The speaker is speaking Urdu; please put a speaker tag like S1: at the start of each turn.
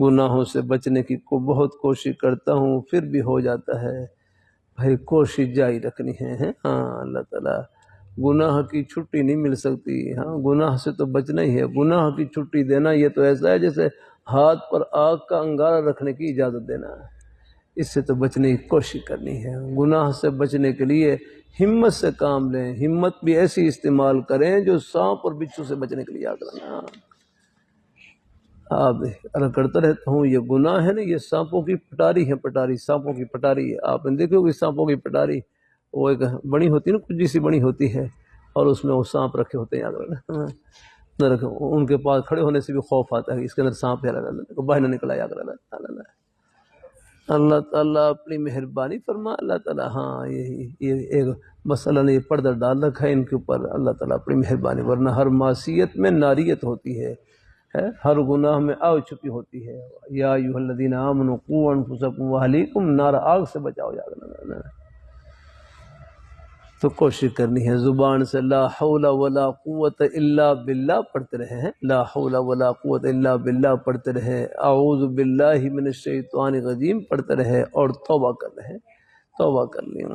S1: گناہوں سے بچنے کی بہت کوشش کرتا ہوں پھر بھی ہو جاتا ہے۔ بھائی کوشش جاری رکھنی ہے۔ ہاں اللہ تعالیٰ گناہ کی چھٹی نہیں مل سکتی، ہاں گناہ سے تو بچنا ہی ہے۔ گناہ کی چھٹی دینا یہ تو ایسا ہے جیسے ہاتھ پر آگ کا انگارہ رکھنے کی اجازت دینا ہے، اس سے تو بچنے کی کوشش کرنی ہے۔ گناہ سے بچنے کے لیے ہمت سے کام لیں، ہمت بھی ایسی استعمال کریں جو سانپ اور بچھو سے بچنے کے لیے یاد رکھنا۔ آپ کرتا رہتا ہوں، یہ گناہ ہے نا، یہ سانپوں کی پٹاری ہے، پٹاری سانپوں کی پٹاری ہے۔ آپ نے دیکھو کہ سانپوں کی پٹاری وہ ایک بڑی ہوتی ہے نا، کچھ جیسی بڑی ہوتی ہے، اور اس میں وہ سانپ رکھے ہوتے ہیں، یاد رکھنا۔ ان کے پاس کھڑے ہونے سے بھی خوف آتا ہے کہ اس کے اندر سانپ ہے، باہر نہ نکلا، یاد رکھنا۔ اللہ تعالیٰ اپنی مہربانی فرما، اللہ تعالیٰ ہاں یہ ایک مسئلہ نے یہ پردہ ڈال رکھا ہے ان کے اوپر، اللہ تعالیٰ اپنی مہربانی، ورنہ ہر معصیت میں ناریت ہوتی ہے، ہر گناہ میں آگ چھپی ہوتی ہے۔ یا ایھا الذین آمنوا قوا انفسکم واہلیکم نارا، آگ سے بچاؤ، یاد رکھنا۔ تو کوشش کرنی ہے زبان سے لا حول ولا قوت الا باللہ پڑھتے رہے ہیں، لا حول ولا قوت الا باللہ پڑھتے رہے، اعوذ باللہ من الشیطان الرجیم پڑھتے رہے، اور توبہ کر رہے ہیں، توبہ کر لیں۔